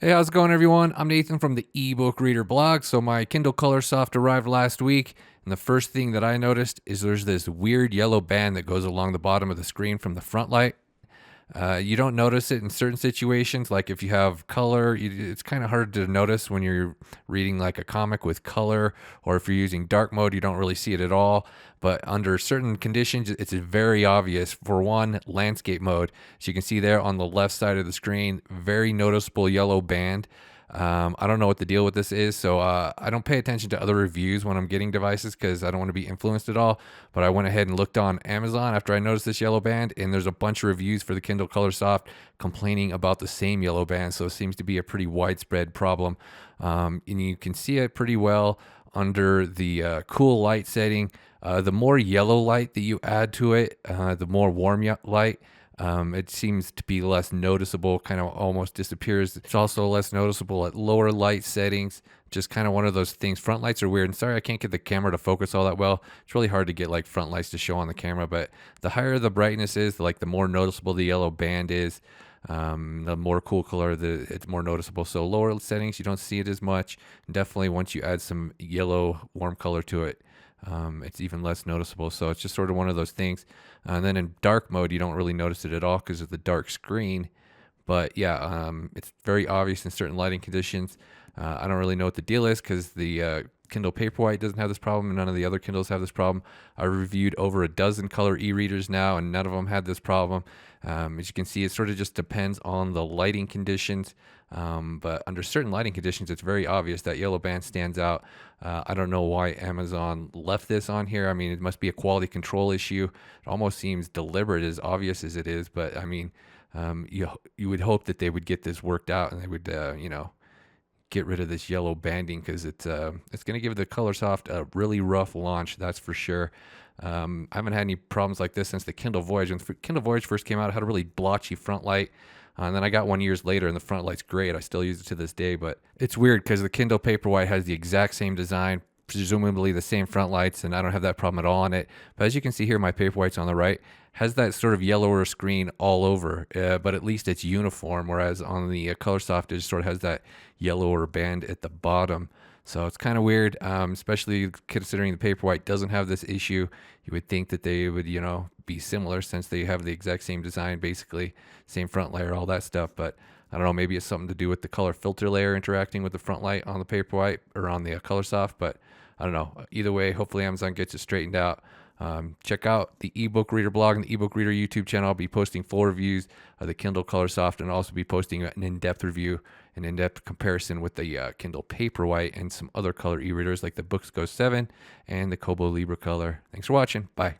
Hey, how's it going, everyone? I'm Nathan from the ebook reader blog. So my Kindle Colorsoft arrived last week, and the first thing that I noticed is there's this weird yellow band that goes along the bottom of the screen from the Frontlight. You don't notice it in certain situations, like if you have color, it's kind of hard to notice when you're reading like a comic with color, or if you're using dark mode, you don't really see it at all. But under certain conditions, it's very obvious. For one, landscape mode, as you can see there on the left side of the screen, very noticeable yellow band. I don't know what the deal with this is, so I don't pay attention to other reviews when I'm getting devices because I don't want to be influenced at all. But I went ahead and looked on Amazon after I noticed this yellow band, and there's a bunch of reviews for the Kindle Colorsoft complaining about the same yellow band. So it seems to be a pretty widespread problem, and you can see it pretty well under the cool light setting. The more yellow light that you add to it, the more warm light. It seems to be less noticeable, kind of almost disappears. It's also less noticeable at lower light settings. Just kind of one of those things. Front lights are weird. And sorry, I can't get the camera to focus all that well. It's really hard to get like front lights to show on the camera. But the higher the brightness is, like the more noticeable the yellow band is. The more cool color, it's more noticeable. So lower settings, you don't see it as much. Definitely once you add some yellow warm color to it, it's even less noticeable. So it's just sort of one of those things. And then in dark mode, you don't really notice it at all because of the dark screen. But yeah, it's very obvious in certain lighting conditions. I don't really know what the deal is because the Kindle Paperwhite doesn't have this problem, and none of the other Kindles have this problem. I reviewed over a dozen color e-readers now, and none of them had this problem. As you can see, it sort of just depends on the lighting conditions. But under certain lighting conditions, it's very obvious that yellow band stands out. I don't know why Amazon left this on here. I mean, it must be a quality control issue. It almost seems deliberate, as obvious as it is. But I mean, you would hope that they would get this worked out and they would get rid of this yellow banding because it's going to give the Colorsoft a really rough launch, that's for sure. I haven't had any problems like this since the Kindle Voyage. When the Kindle Voyage first came out, it had a really blotchy front light. And then I got one years later, and the front light's great. I still use it to this day, but it's weird because the Kindle Paperwhite has the exact same design, presumably the same front lights, and I don't have that problem at all on it. But as you can see here, my Paperwhite's on the right has that sort of yellower screen all over, but at least it's uniform. Whereas on the Colorsoft, it just sort of has that yellower band at the bottom. So it's kind of weird, especially considering the Paperwhite doesn't have this issue. You would think that they would, be similar since they have the exact same design, basically same front layer, all that stuff. But I don't know, maybe it's something to do with the color filter layer interacting with the front light on the Paperwhite or on the Colorsoft. But I don't know. Either way, hopefully Amazon gets it straightened out. Check out the ebook reader blog and the ebook reader YouTube channel. I'll be posting full reviews of the Kindle Colorsoft and also be posting an in-depth review, an in-depth comparison with the Kindle Paperwhite and some other color e-readers like the Books Go 7 and the Kobo Libra Color. Thanks for watching. Bye.